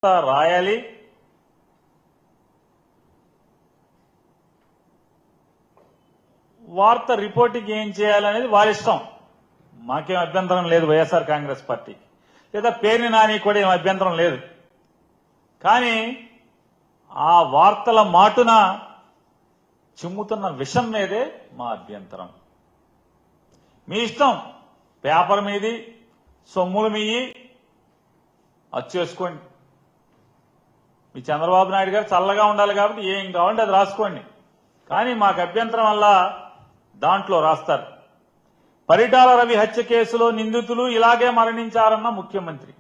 రాయాలి. వార్త రిపోర్టింగ్ ఏం చేయాలనేది వారి ఇష్టం. మాకేం అభ్యంతరం లేదు వైఎస్ఆర్ కాంగ్రెస్ పార్టీ, లేదా పేరుని నాని కూడా ఏం అభ్యంతరం లేదు. కానీ ఆ వార్తల మాటున చిమ్ముతున్న విషం మీదే మా అభ్యంతరం. మీ ఇష్టం, పేపర్ మీది, సొమ్ములు మీయి, అది చేసుకోండి. మీ చంద్రబాబు నాయుడు గారు చల్లగా ఉండాలి కాబట్టి ఏం కావాలంటే అది రాసుకోండి. కానీ మాకు అభ్యంతరం వల్ల దాంట్లో రాస్తారు, పరిటాల రవి హత్య కేసులో నిందితులు ఇలాగే మరణించారన్న ముఖ్యమంత్రి,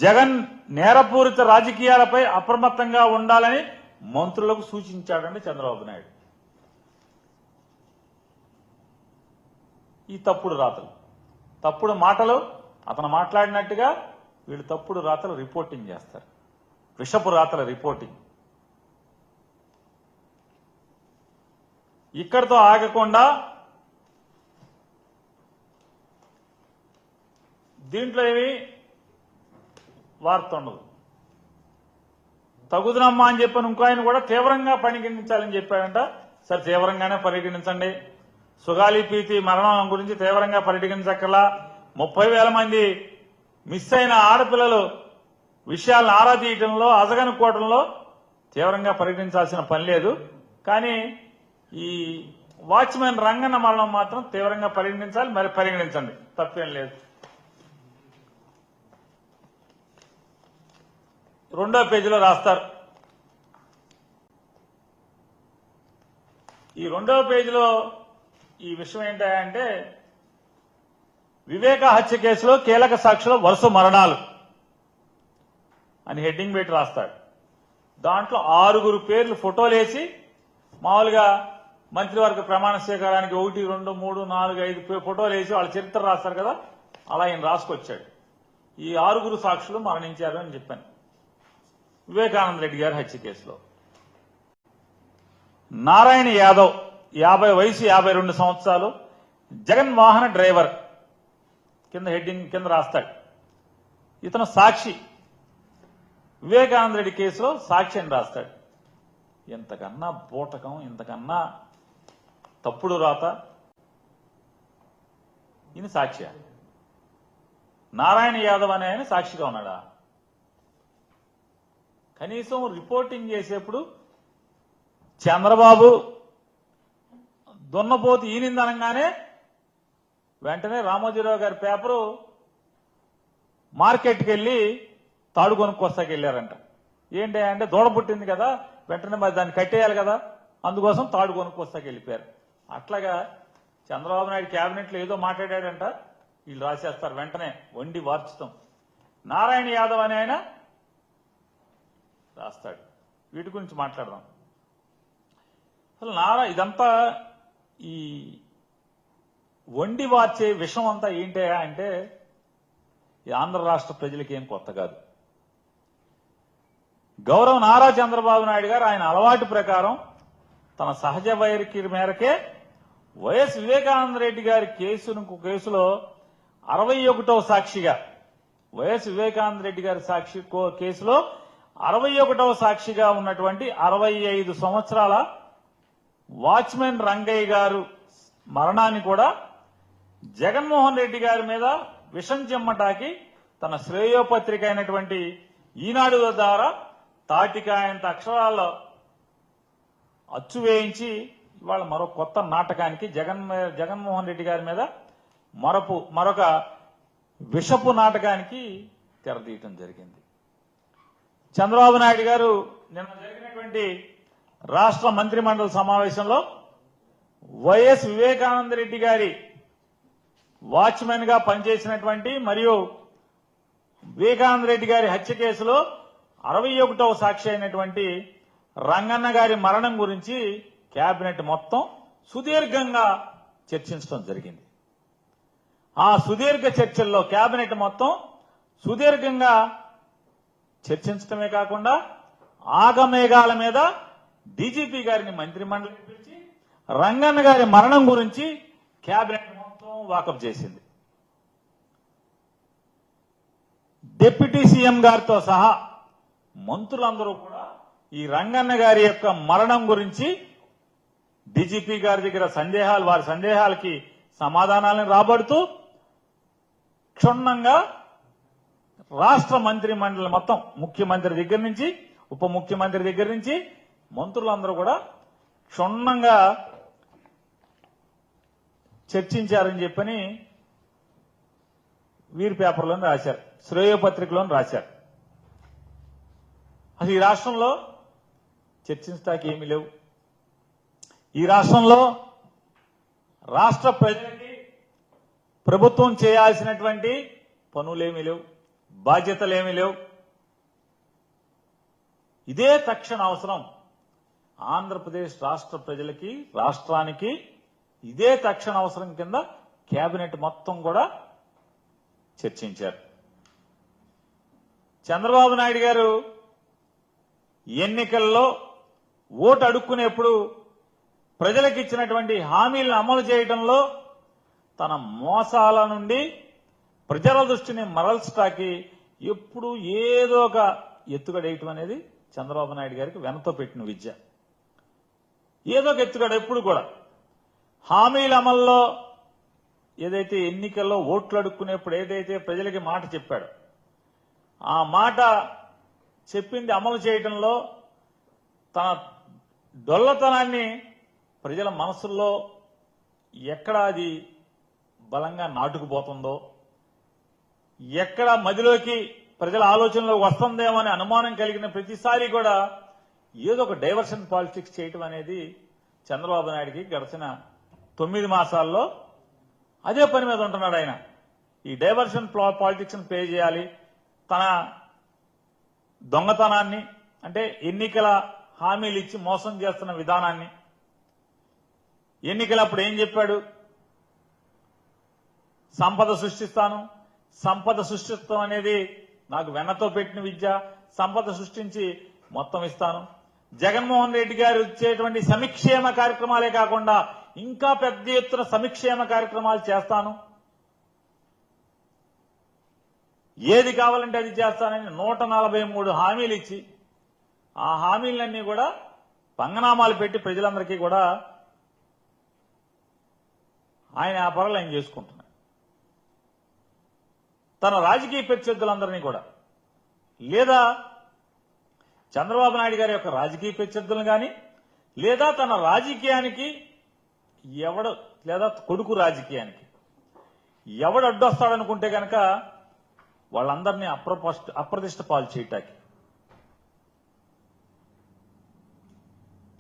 జగన్ నేరపూరిత రాజకీయాలపై అప్రమత్తంగా ఉండాలని మంత్రులకు సూచించాడండి చంద్రబాబు నాయుడు. ఈ తప్పుడు రాతలు, తప్పుడు మాటలు, అతను మాట్లాడినట్టుగా వీళ్ళు తప్పుడు రాతలు రిపోర్టింగ్ చేస్తారు. విషపు రాతల రిపోర్టింగ్. ఇక్కడితో ఆగకుండా దీంట్లో ఏమి వార్త ఉండదు. తగుదనమ్మా అని చెప్పిన ఇంకో ఆయన కూడా తీవ్రంగా పరిగణించాలని చెప్పాడంట. సరే, తీవ్రంగానే పరిగణించండి. సుగాలి ప్రీతి మరణం గురించి తీవ్రంగా పరిగణించక్కలా. 30,000 మంది మిస్ అయిన ఆడపిల్లలు విషయాలను ఆరా తీయటంలో, అజగనుకోవడంలో తీవ్రంగా పరిగణించాల్సిన పని లేదు. కానీ ఈ వాచ్మెన్ రంగన్న మరణం మాత్రం తీవ్రంగా పరిగణించాలి. మరి పరిగణించండి, తప్పేం లేదు. రెండో పేజీలో రాస్తారు. ఈ రెండవ పేజీలో ఈ విషయం ఏంటంటే, వివేక హత్య కేసులో కీలక సాక్షుల వరుస మరణాలు అని హెడ్డింగ్ పెట్టి రాస్తాడు. దాంట్లో 6 పేర్లు ఫోటోలేసి, మామూలుగా మంత్రివర్గ ప్రమాణ స్వీకారానికి 1, 2, 3, 4, 5 ఫోటోలు వేసి వాళ్ళ చరిత్ర రాస్తారు కదా, అలా ఈయన రాసుకొచ్చాడు. ఈ 6 సాక్షులు మరణించారు అని చెప్పాను వివేకానంద రెడ్డి గారి హత్య కేసులో. నారాయణ యాదవ్ 50 వయసు, 52 సంవత్సరాలు, జగన్ వాహన డ్రైవర్ కింద హెడ్డింగ్ కింద రాస్తాడు. ఇతను సాక్షి, వివేకానంద రెడ్డి కేసులో సాక్షి అని రాస్తాడు. ఇంతకన్నా బూటకం, ఇంతకన్నా తప్పుడు రాత. ఈయన సాక్షి, నారాయణ యాదవ్ అనే ఆయన సాక్షిగా ఉన్నాడా? కనీసం రిపోర్టింగ్ చేసేప్పుడు చంద్రబాబు దున్నపోతు ఈనిందనగానే వెంటనే రామోజీరావు గారి పేపరు మార్కెట్కి వెళ్ళి తాడు కొనుక్కొస్తాకి వెళ్ళారంట. ఏంటి అంటే, దూడ పుట్టింది కదా, వెంటనే మరి దాన్ని కట్టేయాలి కదా, అందుకోసం తాడు కొనుక్కొస్తాకి వెళ్ళిపోయారు. అట్లాగా చంద్రబాబు నాయుడు క్యాబినెట్లో ఏదో మాట్లాడాడంట, వీళ్ళు రాసేస్తారు వెంటనే, వండి వార్చుతాం. నారాయణ యాదవ్ అనే ఆయన రాస్తాడు. వీటి గురించి మాట్లాడదాం. అసలు ఇదంతా ఈ వండి వార్చే విషయం అంతా ఏంటి అంటే, ఈ ఆంధ్ర రాష్ట్ర ప్రజలకి ఏం కొత్త కాదు. గౌరవ నారా చంద్రబాబు నాయుడు గారు ఆయన అలవాటు ప్రకారం తన సహజ వైఖరి మేరకే వైఎస్ వివేకానంద రెడ్డి గారి కేసులో 61వ సాక్షిగా, వైఎస్ వివేకానంద రెడ్డి గారి కేసులో 61వ సాక్షిగా ఉన్నటువంటి 65 సంవత్సరాల వాచ్మెన్ రంగయ్య గారు మరణాన్ని కూడా జగన్మోహన్ రెడ్డి గారి మీద విషం చెమ్మటాకి తన శ్రేయోపత్రిక అయినటువంటి ఈనాడు ద్వారా తాటికాయంత అక్షరాల్లో అచ్చు వేయించి ఇవాళ మరో కొత్త నాటకానికి జగన్మోహన్ రెడ్డి గారి మీద మరొక విషపు నాటకానికి తెరదీయటం జరిగింది. చంద్రబాబు నాయుడు గారు నిన్న జరిగినటువంటి రాష్ట్ర మంత్రిమండలి సమావేశంలో వైఎస్ వివేకానంద రెడ్డి గారి వాచ్మెన్ గా పనిచేసినటువంటి మరియు వివేకానంద రెడ్డి గారి హత్య కేసులో 61వ సాక్షి అయినటువంటి రంగన్న గారి మరణం గురించి కేబినెట్ మొత్తం సుదీర్ఘంగా చర్చించడం జరిగింది. ఆ సుదీర్ఘ చర్చల్లో కేబినెట్ మొత్తం సుదీర్ఘంగా చర్చించడమే కాకుండా ఆగమేఘాల మీద డీజీపీ గారిని మంత్రిమండలికి పిలిచి రంగన్న గారి మరణం గురించి కేబినెట్ మొత్తం వాకప్ చేసింది. డిప్యూటీ సీఎం గారితో సహా మంత్రులందరూ కూడా ఈ రంగన్న గారి యొక్క మరణం గురించి డీజీపీ గారి దగ్గర వారి సందేహాలకి సమాధానాలను రాబడుతూ క్షుణ్ణంగా రాష్ట్ర మంత్రి మండలి మొత్తం ముఖ్యమంత్రి దగ్గర నుంచి ఉప ముఖ్యమంత్రి దగ్గర నుంచి మంత్రులందరూ కూడా క్షుణ్ణంగా చర్చించారని చెప్పని వీరి పేపర్లోనే రాశారు, శ్రేయోపత్రికలోని రాశారు. అసలు ఈ రాష్ట్రంలో చర్చించడానికి ఏమీ లేవు. ఈ రాష్ట్రంలో రాష్ట్ర ప్రజలకి ప్రభుత్వం చేయాల్సినటువంటి పనులేమీ లేవు, బాధ్యతలేమీ లేవు. ఇదే తక్షణ అవసరం ఆంధ్రప్రదేశ్ రాష్ట్ర ప్రజలకి, రాష్ట్రానికి ఇదే తక్షణ అవసరం కింద కేబినెట్ మొత్తం కూడా చర్చించారు. చంద్రబాబు నాయుడు గారు ఎన్నికల్లో ఓటు అడుక్కునేప్పుడు ప్రజలకు ఇచ్చినటువంటి హామీలను అమలు చేయడంలో తన మోసాల నుండి ప్రజల దృష్టిని మరల్చడానికి ఎప్పుడు ఏదో ఒక ఎత్తుగడేయటం అనేది చంద్రబాబు నాయుడు గారికి వెనతో పెట్టిన విద్య. ఏదో ఒక ఎత్తుగడ ఎప్పుడు కూడా హామీల అమల్లో ఏదైతే ఎన్నికల్లో ఓట్లు అడుక్కునేప్పుడు ఏదైతే ప్రజలకి మాట చెప్పాడో ఆ మాట చెప్పింది అమలు చేయడంలో తన డొల్లతనాన్ని ప్రజల మనసుల్లో ఎక్కడ అది బలంగా నాటుకుపోతుందో, ఎక్కడ మదిలోకి ప్రజల ఆలోచనలో వస్తుందేమో అనే అనుమానం కలిగిన ప్రతిసారి కూడా ఏదో ఒక డైవర్షన్ పాలిటిక్స్ చేయటం అనేది చంద్రబాబు నాయుడికి గడిచిన 9 మాసాల్లో అదే పని మీద ఉంటున్నాడు ఆయన. ఈ డైవర్షన్ పాలిటిక్స్ ప్లే చేయాలి, తన దొంగతనాన్ని అంటే ఎన్నికల హామీలు ఇచ్చి మోసం చేస్తున్న విధానాన్ని. ఎన్నికలప్పుడు ఏం చెప్పాడు? సంపద సృష్టిస్తాను, సంపద సృష్టిస్తాం అనేది నాకు వెన్నతో పెట్టిన విద్య, సంపద సృష్టించి మొత్తం ఇస్తాను. జగన్మోహన్ రెడ్డి గారు ఇచ్చేటువంటి సంక్షేమ కార్యక్రమాలే కాకుండా ఇంకా పెద్ద ఎత్తున సంక్షేమ కార్యక్రమాలు చేస్తాను, ఏది కావాలంటే అది చేస్తానని 143 హామీలు ఇచ్చి ఆ హామీలన్నీ కూడా పంగనామాలు పెట్టి ప్రజలందరికీ కూడా ఆయన ఆ పనులు ఆయన చేసుకుంటున్నాడు. తన రాజకీయ ప్రత్యర్థులందరినీ కూడా లేదా చంద్రబాబు నాయుడు గారి యొక్క రాజకీయ ప్రత్యర్థులను కానీ లేదా తన రాజకీయానికి ఎవడు లేదా కొడుకు రాజకీయానికి ఎవడు అడ్డొస్తాడనుకుంటే కనుక వాళ్ళందరినీ అప్రతిష్ట పాలు చేయటానికి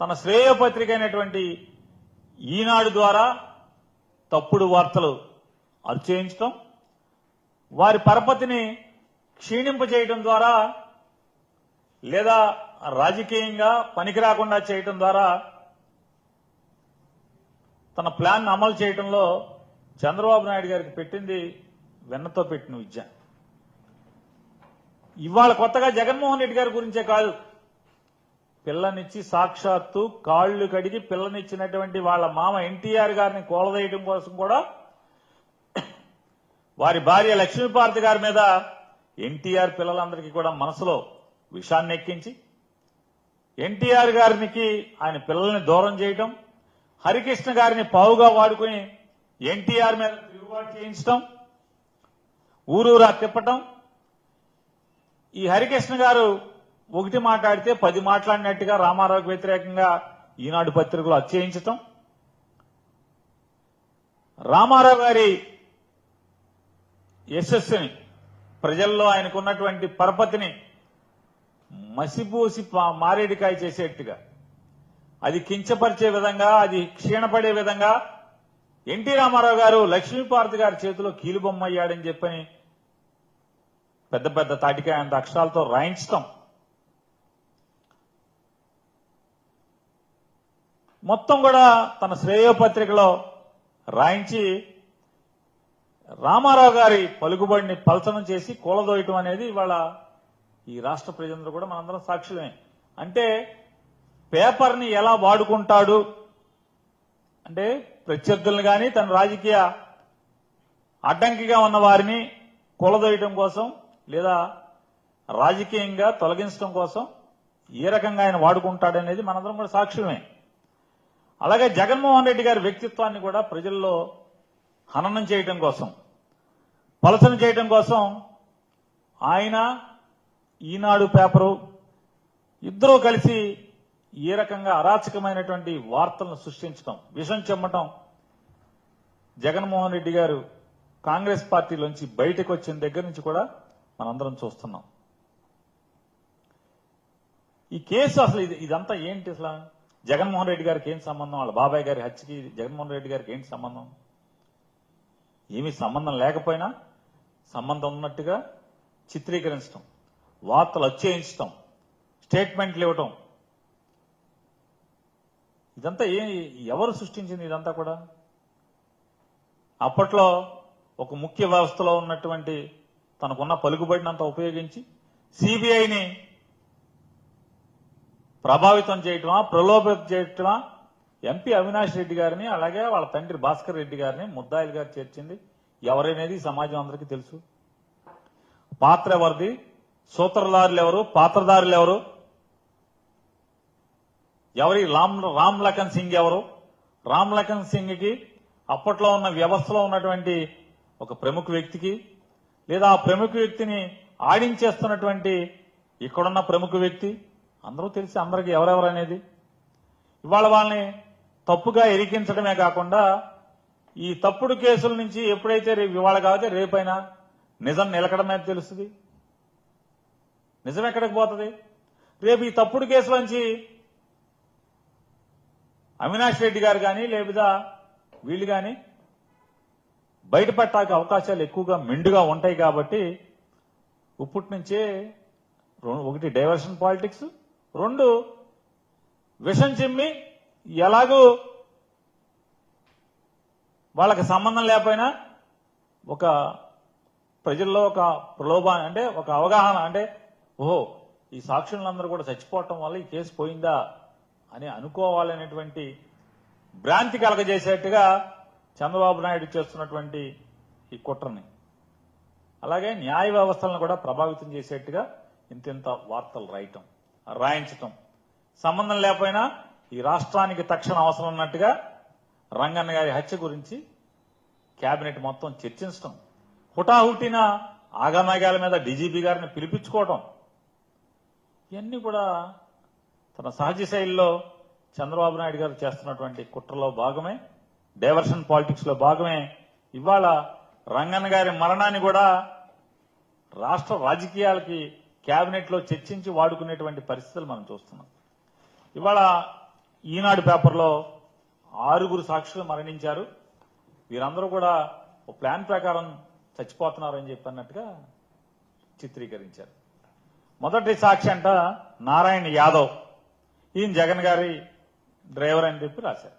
తన శ్రేయోపత్రిక అయినటువంటి ఈనాడు ద్వారా తప్పుడు వార్తలు అర్చేయించడం, వారి పరపతిని క్షీణింపజేయడం ద్వారా లేదా రాజకీయంగా పనికిరాకుండా చేయడం ద్వారా తన ప్లాన్ అమలు చేయడంలో చంద్రబాబు నాయుడు గారికి పెట్టింది వెన్నతో పెట్టిన విద్య. ఇవాళ కొత్తగా జగన్మోహన్ రెడ్డి గారి గురించే కాదు, పిల్లనిచ్చి సాక్షాత్తు కాళ్లు కడిగి పిల్లనిచ్చినటువంటి వాళ్ళ మామ ఎన్టీఆర్ గారిని కూలదేయడం కోసం కూడా వారి భార్య లక్ష్మీపార్వతి గారి మీద ఎన్టీఆర్ పిల్లలందరికీ కూడా మనసులో విషాన్ని ఎక్కించి ఎన్టీఆర్ గారికి ఆయన పిల్లల్ని దూరం చేయడం, హరికృష్ణ గారిని పావుగా వాడుకుని ఎన్టీఆర్ మీద తిరుగుబాటు చేయించడం, ఊరూరా తిప్పటం. ఈ హరికృష్ణ గారు ఒకటి మాట్లాడితే 10 మాట్లాడినట్టుగా రామారావుకి వ్యతిరేకంగా ఈనాడు పత్రికలో అచ్చేయించటం, రామారావు గారి యశస్సుని ప్రజల్లో ఆయనకున్నటువంటి పరపతిని మసిపూసి మారేడికాయ చేసేట్టుగా, అది కించపరిచే విధంగా, అది క్షీణపడే విధంగా ఎన్టీ రామారావు గారు లక్ష్మీపార్వతి గారి చేతిలో కీలుబొమ్మ అయ్యాడని చెప్పని పెద్ద పెద్ద తాటికాయ అంత అక్షరాలతో రాయించటం, మొత్తం కూడా తన శ్రేయోపత్రికలో రాయించి రామారావు గారి పలుకుబడిని పలచనం చేసి కూలదోయటం అనేది ఇవాళ ఈ రాష్ట్ర ప్రజలందరూ కూడా మనందరం సాక్షులమే. అంటే పేపర్ని ఎలా వాడుకుంటాడు అంటే ప్రత్యర్థులను కానీ తన రాజకీయ అడ్డంకిగా ఉన్న వారిని కూలదోయటం కోసం, లేదా రాజకీయంగా తొలగించడం కోసం ఏ రకంగా ఆయన వాడుకుంటాడనేది మనందరం కూడా సాక్ష్యమే. అలాగే జగన్మోహన్ రెడ్డి గారి వ్యక్తిత్వాన్ని కూడా ప్రజల్లో హననం చేయడం కోసం, పలసన చేయడం కోసం ఆయన ఈనాడు పేపరు ఇద్దరూ కలిసి ఏ రకంగా అరాచకమైనటువంటి వార్తలను సృష్టించడం, విషం చెమ్మటం జగన్మోహన్ రెడ్డి గారు కాంగ్రెస్ పార్టీలోంచి బయటకు వచ్చిన దగ్గర నుంచి కూడా మనందరం చూస్తున్నాం. ఈ కేసు అసలు ఇదంతా ఏంటి? అసలు జగన్మోహన్ రెడ్డి గారికి ఏం సంబంధం? వాళ్ళ బాబాయ్ గారి హత్యకి జగన్మోహన్ రెడ్డి గారికి ఏంటి సంబంధం? ఏమీ సంబంధం లేకపోయినా సంబంధం ఉన్నట్టుగా చిత్రీకరించడం, వార్తలు వచ్చేయించడం, స్టేట్మెంట్లు ఇవ్వటం, ఇదంతా ఎవరు సృష్టించింది? ఇదంతా కూడా అప్పట్లో ఒక ముఖ్య వ్యవస్థలో ఉన్నటువంటి తనకున్న పలుకుబడినంత ఉపయోగించి సిబిఐని ప్రభావితం చేయటమా, ప్రలోభం చేయటమా, ఎంపీ అవినాష్ రెడ్డి గారిని అలాగే వాళ్ళ తండ్రి భాస్కర్ రెడ్డి గారిని ముద్దాయిలుగా చేర్చింది ఎవరనేది సమాజం అందరికీ తెలుసు. పాత్ర ఎవరిది, సూత్రధారులు ఎవరు, పాత్రధారులు ఎవరు, ఎవరి రామ్ లఖన్ సింగ్ ఎవరు? రామ్ లఖన్ సింగ్కి అప్పట్లో ఉన్న వ్యవస్థలో ఉన్నటువంటి ఒక ప్రముఖ వ్యక్తికి, లేదా ఆ ప్రముఖ వ్యక్తిని ఆడించేస్తున్నటువంటి ఇక్కడున్న ప్రముఖ వ్యక్తి అందరూ తెలిసి అందరికీ ఎవరెవరు అనేది. ఇవాళ వాళ్ళని తప్పుగా ఇరికించడమే కాకుండా ఈ తప్పుడు కేసుల నుంచి ఎప్పుడైతే ఇవాళ కాకపోతే రేపైనా నిజం నిలకడమే తెలుస్తుంది. నిజం ఎక్కడికి పోతుంది? రేపు ఈ తప్పుడు కేసుల నుంచి అవినాష్ రెడ్డి గారు కానీ లేదా వీళ్ళు కానీ బయటపడటానికి అవకాశాలు ఎక్కువగా మెండుగా ఉంటాయి. కాబట్టి ఇప్పటి నుంచే ఒకటి డైవర్షన్ పాలిటిక్స్, రెండు విషం చిమ్మి ఎలాగూ వాళ్ళకి సంబంధం లేకపోయినా ఒక ప్రజల్లో ఒక ప్రలోభాన్ని, అంటే ఒక అవగాహన, అంటే ఓహో ఈ సాక్షులందరూ కూడా చచ్చిపోవటం వల్ల ఈ కేసు పోయిందా అని అనుకోవాలనేటువంటి భ్రాంతి కలగజేసేట్టుగా చంద్రబాబు నాయుడు చేస్తున్నటువంటి ఈ కుట్రని, అలాగే న్యాయ వ్యవస్థలను కూడా ప్రభావితం చేసేట్టుగా ఇంతింత వార్తలు రాయించటం, సంబంధం లేకపోయినా ఈ రాష్ట్రానికి తక్షణ అవసరం ఉన్నట్టుగా రంగన్న గారి హత్య గురించి కేబినెట్ మొత్తం చర్చించడం, హుటాహుటిన ఆగమేఘాల మీద డీజీపీ గారిని పిలిపించుకోవడం, ఇవన్నీ కూడా తన సహజ శైలిలో చంద్రబాబు నాయుడు గారు చేస్తున్నటువంటి కుట్రలో భాగమే, డైవర్షన్ పాలిటిక్స్ లో భాగమే. ఇవాళ రంగన్న గారి మరణాన్ని కూడా రాష్ట్ర రాజకీయాలకి కేబినెట్ లో చర్చించి వాడుకునేటువంటి పరిస్థితులు మనం చూస్తున్నాం. ఇవాళ ఈనాడు పేపర్లో 6 సాక్షులు మరణించారు, వీరందరూ కూడా ఒక ప్లాన్ ప్రకారం చచ్చిపోతున్నారని చెప్పన్నట్టుగా చిత్రీకరించారు. మొదటి సాక్షి అంట నారాయణ యాదవ్, ఈయన జగన్ గారి డ్రైవర్ అని చెప్పి రాశారు.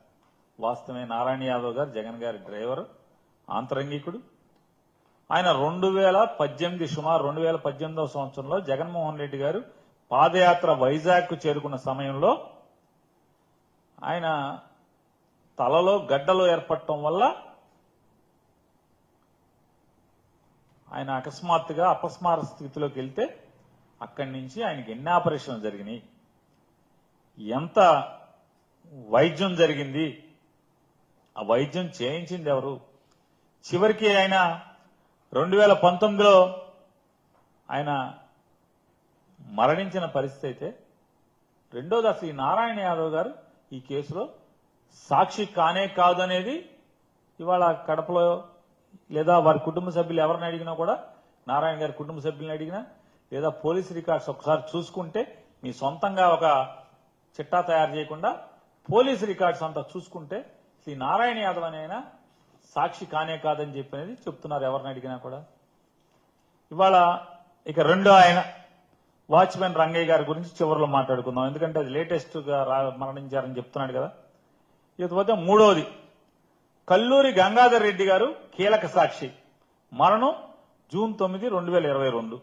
వాస్తవమే, నారాయణ యాదవ్ గారు జగన్ గారి డ్రైవర్, ఆంతరంగికుడు. ఆయన 2018 సుమారు 2018వ సంవత్సరంలో జగన్మోహన్ రెడ్డి గారు పాదయాత్ర వైజాగ్ కు చేరుకున్న సమయంలో ఆయన తలలో గడ్డలు ఏర్పడటం వల్ల ఆయన అకస్మాత్తుగా అపస్మార స్థితిలోకి వెళ్తే అక్కడి నుంచి ఆయనకి ఎన్ని ఆపరేషన్లు జరిగినాయి, ఎంత వైద్యం జరిగింది, ఆ వైద్యం చేయించింది ఎవరు, చివరికి ఆయన 2019లో ఆయన మరణించిన పరిస్థితి అయితే, రెండోది అసలు ఈ నారాయణ యాదవ్ గారు ఈ కేసులో సాక్షి కానే కాదు అనేది ఇవాళ కడపలో లేదా వారి కుటుంబ సభ్యులు ఎవరిని అడిగినా కూడా, నారాయణ గారి కుటుంబ సభ్యులను అడిగినా లేదా పోలీస్ రికార్డ్స్ ఒకసారి చూసుకుంటే, మీ సొంతంగా ఒక చిట్టా తయారు చేయకుండా పోలీస్ రికార్డ్స్ అంతా చూసుకుంటే శ్రీ నారాయణ యాదవ్ అనే ఆయన సాక్షి కానే కాదని చెప్పినది చెప్తున్నారు ఎవరిని అడిగినా కూడా. ఇవాళ ఇక రెండో ఆయన వాచ్మెన్ రంగయ్య గారి గురించి చివరిలో మాట్లాడుకుందాం, ఎందుకంటే అది లేటెస్ట్ గా మరణించారని చెప్తున్నాడు కదా. ఇకపోతే మూడోది కల్లూరి గంగాధర్ రెడ్డి గారు కీలక సాక్షి, మరణం జూన్ 9, 2022.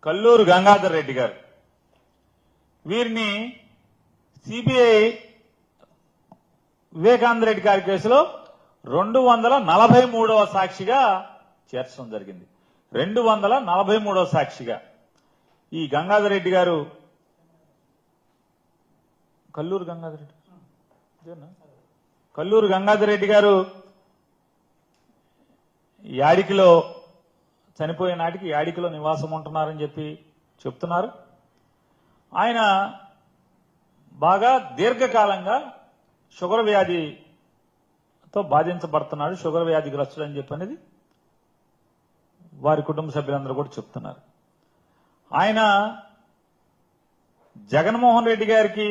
కల్లూరు గంగాధర్ రెడ్డి గారు, వీరిని సిబిఐ వివేకానంద రెడ్డి గారి కేసులో 243వ సాక్షిగా చేర్చడం జరిగింది. 243వ సాక్షిగా ఈ గంగాధర్ రెడ్డి గారు, కల్లూరు గంగాధర్ రెడ్డి గారు యాడికిలో చనిపోయే నాటికి యాడికిలో నివాసం ఉంటున్నారని చెప్పి చెప్తున్నారు. ఆయన బాగా దీర్ఘకాలంగా షుగర్ వ్యాధితో బాధించబడుతున్నాడు, షుగర్ వ్యాధిగ్రస్తుడు అని చెప్పి అనేది వారి కుటుంబ సభ్యులందరూ కూడా చెప్తున్నారు. ఆయన జగన్మోహన్ రెడ్డి గారికి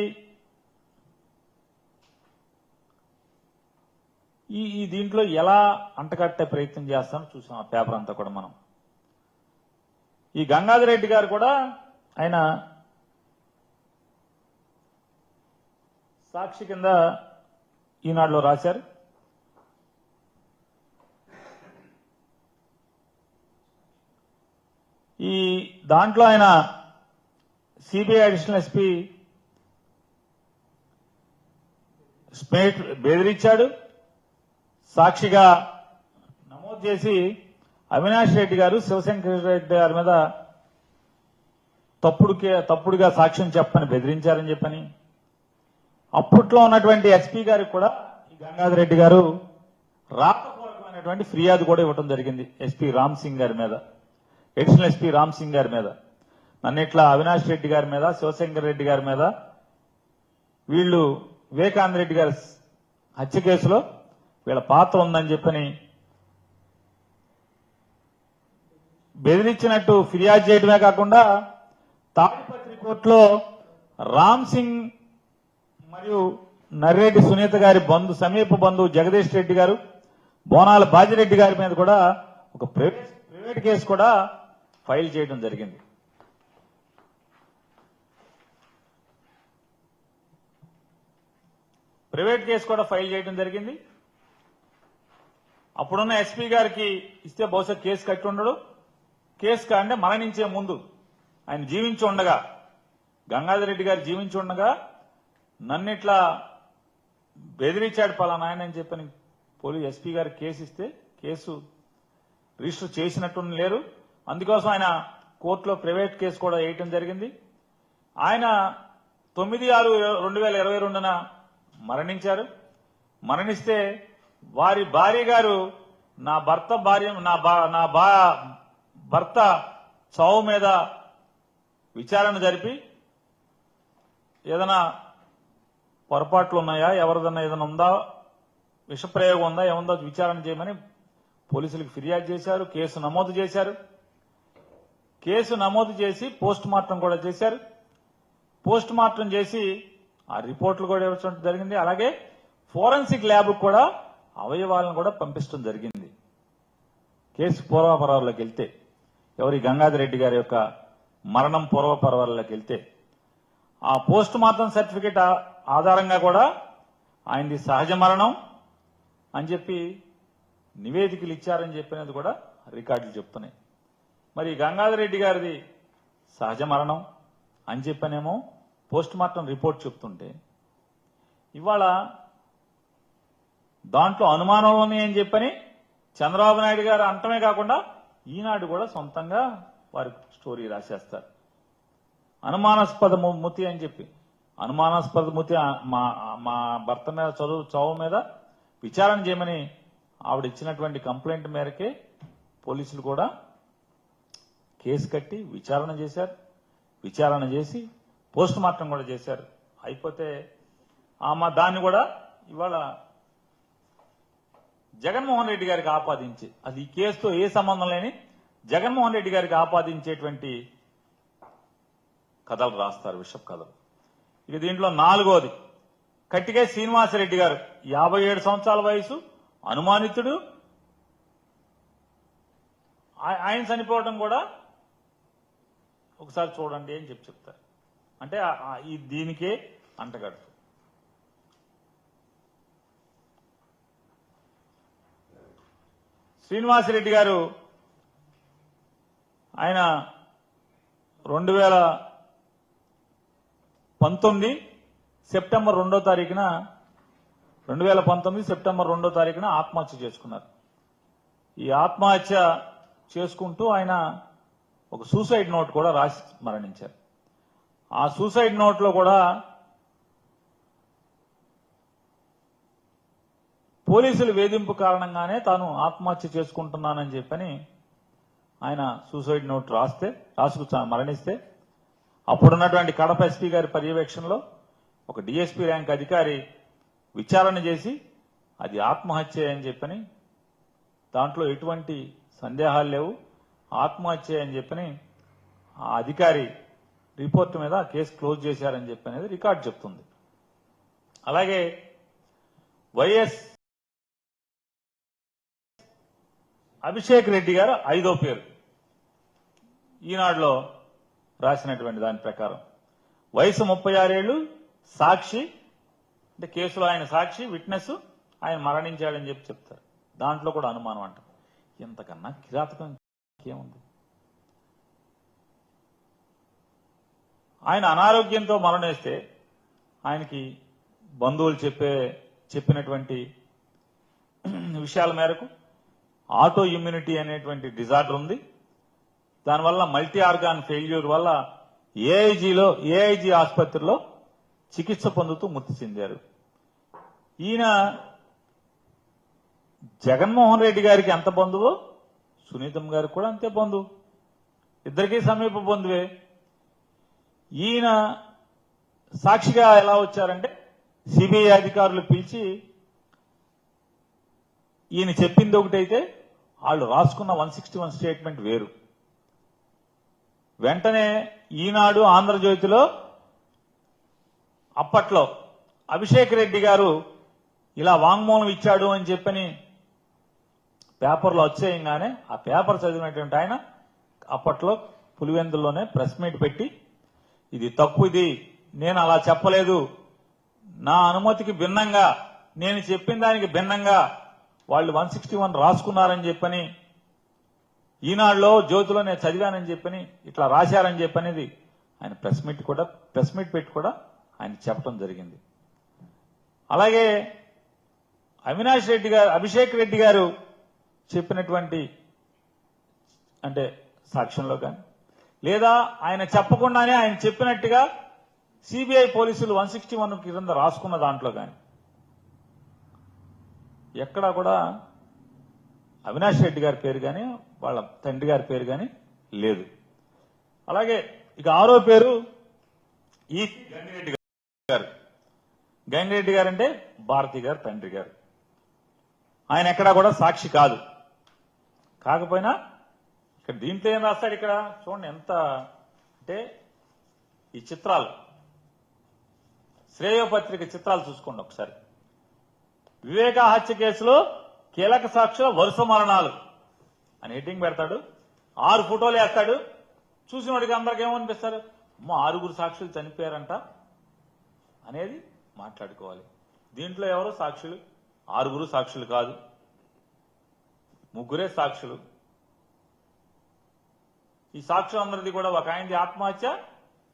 ఈ దీంట్లో ఎలా అంటకట్టే ప్రయత్నం చేస్తామో చూసాం ఆ పేపర్ అంతా కూడా మనం. ఈ గంగాధర్ రెడ్డి గారు కూడా ఆయన సాక్షి కింద ఈనాడులో రాశారు. ఈ దాంట్లో ఆయన సిబిఐ అడిషనల్ ఎస్పీ స్మిత్ బెదిరించాడు, సాక్షిగా నమోదు చేసి అవినాష్ రెడ్డి గారు శివశంకర్ రెడ్డి గారి మీద తప్పుడుగా సాక్ష్యం చెప్పని బెదిరించారని చెప్పని అప్పట్లో ఉన్నటువంటి ఎస్పీ గారికి కూడా ఈ గంగాధర్ రెడ్డి గారు రాతపూర్వకమైనటువంటి ఫిర్యాదు కూడా ఇవ్వడం జరిగింది ఎస్పీ రామ్ సింగ్ గారి మీద, అడిషనల్ ఎస్పీ రామ్ సింగ్ గారి మీద. నన్ను ఇట్లా అవినాష్ రెడ్డి గారి మీద, శివశంకర్ రెడ్డి గారి మీద వీళ్ళు వివేకానంద రెడ్డి గారి హత్య కేసులో వీళ్ళ పాత్ర ఉందని చెప్పని బెదిరించినట్టు ఫిర్యాదు చేయడమే కాకుండా తాడిపత్రి కోర్టులో రామ్ సింగ్ మరియు నర్రెడ్డి సునీత గారి సమీప బంధువు జగదీష్ రెడ్డి గారు, బోనాల బాజిరెడ్డి గారి మీద కూడా ఒక ప్రైవేట్ కేసు కూడా ఫైల్ చేయడం జరిగింది. ప్రైవేట్ కేసు కూడా ఫైల్ చేయడం జరిగింది. అప్పుడున్న ఎస్పీ గారికి ఇస్తే బహుశా కేసు కట్టి ఉండడు. కేసు అంటే మరణించే ముందు ఆయన జీవించి ఉండగా, గంగాధర్ రెడ్డి గారు జీవించి ఉండగా నన్ను ఇట్లా బెదిరించాడు పలానా ఆయన అని చెప్పని పోలీస్ ఎస్పీ గారు కేసు ఇస్తే కేసు రిజిస్టర్ చేసినట్టు లేరు. అందుకోసం ఆయన కోర్టులో ప్రైవేట్ కేసు కూడా వేయటం జరిగింది. ఆయన 9/6/2022న మరణించారు. మరణిస్తే వారి భార్య గారు నా భర్త చావు మీద విచారణ జరిపి ఏదైనా పొరపాట్లు ఉన్నాయా, ఎవరిదన్నా ఏదైనా ఉందా, విషప్రయోగం ఉందా, ఏముందో విచారణ చేయమని పోలీసులకు ఫిర్యాదు చేశారు. కేసు నమోదు చేశారు. కేసు నమోదు చేసి పోస్ట్ మార్టం కూడా చేశారు. పోస్ట్ మార్టం చేసి ఆ రిపోర్టులు కూడా ఇవ్వడం జరిగింది. అలాగే ఫోరెన్సిక్ ల్యాబ్ కూడా అవయవాలను కూడా పంపించడం జరిగింది. కేసు పూర్వపరాల్లోకి వెళ్తే, ఎవరి గంగాధర్ రెడ్డి గారి యొక్క మరణం పూర్వపరాల్లోకి వెళ్తే ఆ పోస్ట్ మార్టం సర్టిఫికేట్ ఆధారంగా కూడా ఆయనది సహజ మరణం అని చెప్పి నివేదికలు ఇచ్చారని చెప్పినది కూడా రికార్డులు చెప్తున్నాయి. మరి గంగాధర్ రెడ్డి గారిది సహజ మరణం అని చెప్పనేమో పోస్ట్ మార్టం రిపోర్ట్ చెప్తుంటే, ఇవాళ దాంట్లో అనుమానాలు ఉన్నాయని చెప్పని చంద్రబాబు నాయుడు గారు అంటమే కాకుండా ఈనాడు కూడా సొంతంగా వారి స్టోరీ రాసేస్తారు. అనుమానాస్పద మృతి అని చెప్పి, అనుమానాస్పద మృతి మా భర్త మీద చావు మీద విచారణ చేయమని ఆవిడ ఇచ్చినటువంటి కంప్లైంట్ మేరకే పోలీసులు కూడా కేసు కట్టి విచారణ చేశారు. విచారణ చేసి పోస్ట్ మార్టం కూడా చేశారు. అయిపోతే దాన్ని కూడా ఇవాళ జగన్మోహన్ రెడ్డి గారికి ఆపాదించి, అది ఈ కేసుతో ఏ సంబంధం లేని జగన్మోహన్ రెడ్డి గారికి ఆపాదించేటువంటి కథలు రాస్తారు, విషప్ కథలు. ఇక దీంట్లో 4వది కట్టిగే శ్రీనివాసరెడ్డి గారు, 57 సంవత్సరాల వయసు, అనుమానితుడు. ఆయన చనిపోవడం కూడా ఒకసారి చూడండి అని చెప్తారు. అంటే దీనికే అంటగడుతూ శ్రీనివాసరెడ్డి గారు ఆయన 2019 సెప్టెంబర్ 2వ తారీఖున 2019 సెప్టెంబర్ 2వ తారీఖున ఆత్మహత్య చేసుకున్నారు. ఈ ఆత్మహత్య చేసుకుంటూ ఆయన ఒక సూసైడ్ నోట్ కూడా రాసి మరణించారు. ఆ సూసైడ్ నోట్లో కూడా పోలీసుల వేధింపు కారణంగానే తాను ఆత్మహత్య చేసుకుంటున్నానని చెప్పని ఆయన సూసైడ్ నోట్ రాసుకు మరణిస్తే అప్పుడున్నటువంటి కడప ఎస్పీ గారి పర్యవేక్షణలో ఒక డిఎస్పీ ర్యాంక్ అధికారి విచారణ చేసి అది ఆత్మహత్య అని చెప్పని, దాంట్లో ఎటువంటి సందేహాలు లేవు, ఆత్మహత్య అని చెప్పని ఆ అధికారి రిపోర్ట్ మీద కేసు క్లోజ్ చేశారని చెప్పి అనేది రికార్డు చెప్తుంది. అలాగే వైఎస్ అభిషేక్ రెడ్డి గారు 5వ పేరు ఈనాడులో రాసినటువంటి దాని ప్రకారం వయసు 36 ఏళ్లు, సాక్షి అంటే కేసులో ఆయన సాక్షి, విట్నెస్, ఆయన మరణించాడని చెప్పి చెప్తారు. దాంట్లో కూడా అనుమానం అంట. ఇంతకన్నా కిరాతకం ఏముంది? ఆయన అనారోగ్యంతో మరణిస్తే ఆయనకి బంధువులు చెప్పినటువంటి విషయాల మేరకు ఆటో ఇమ్యూనిటీ అనేటువంటి డిజార్డర్ ఉంది. దానివల్ల మల్టీ ఆర్గాన్ ఫెయిల్యూర్ వల్ల ఏఐజీ ఆసుపత్రిలో చికిత్స పొందుతూ మృతి చెందారు. ఈయన జగన్మోహన్ రెడ్డి గారికి ఎంత బంధువో సునీతం గారికి కూడా అంతే బంధువు, ఇద్దరికీ సమీప బంధువే. ఈయన సాక్షిగా ఎలా వచ్చారంటే సిబిఐ అధికారులు పిలిచి ఈయన చెప్పింది ఒకటైతే వాళ్ళు రాసుకున్న 161 స్టేట్మెంట్ వేరు. వెంటనే ఈనాడు, ఆంధ్రజ్యోతిలో అప్పట్లో అభిషేక్ రెడ్డి గారు ఇలా వాంగ్మూలం ఇచ్చాడు అని చెప్పని పేపర్లో వచ్చేయంగానే ఆ పేపర్ చదివినటువంటి ఆయన అప్పట్లో పులివెందుల్లోనే ప్రెస్ మీట్ పెట్టి ఇది తప్పు, ఇది నేను అలా చెప్పలేదు, నా అనుమతికి భిన్నంగా, నేను చెప్పిన దానికి భిన్నంగా వాళ్ళు 161 రాసుకున్నారని చెప్పని, ఈనాడులో జ్యోతిలో నేను చదివానని చెప్పని ఇట్లా రాశారని చెప్పనేది ఆయన ప్రెస్ మీట్ పెట్టి కూడా ఆయన చెప్పడం జరిగింది. అలాగే అభిషేక్ రెడ్డి గారు చెప్పినటువంటి అంటే సాక్ష్యంలో కానీ లేదా ఆయన చెప్పకుండానే ఆయన చెప్పినట్టుగా సిబిఐ పోలీసులు 161 కింద రాసుకున్న దాంట్లో కానీ ఎక్కడా కూడా అవినాష్ రెడ్డి గారి పేరు కానీ వాళ్ళ తండ్రి గారి పేరు కానీ లేదు. అలాగే ఇక 6వ పేరు ఈ గంగిరెడ్డి గారు. గంగిరెడ్డి గారు అంటే భారతి గారు తండ్రి గారు. ఆయన ఎక్కడా కూడా సాక్షి కాదు. కాకపోయినా ఇక్కడ దీంట్లో ఏం రాస్తాడు, ఇక్కడ చూడండి ఎంత అంటే ఈ చిత్రాలు, శ్రేయోపత్రిక చిత్రాలు చూసుకోండి ఒకసారి. వివేకా హత్య కేసులో కీలక సాక్షుల వరుస మరణాలు అని హెడ్డింగ్ పెడతాడు, 6 ఫోటోలు వేస్తాడు. చూసిన వాడికి అందరికి ఏమనిపిస్తారు, 6 సాక్షులు చనిపోయారంట అనేది మాట్లాడుకోవాలి. దీంట్లో ఎవరు సాక్షులు? 6 సాక్షులు కాదు, 3 సాక్షులు. ఈ సాక్షులందరిది కూడా ఒక ఆయనది ఆత్మహత్య,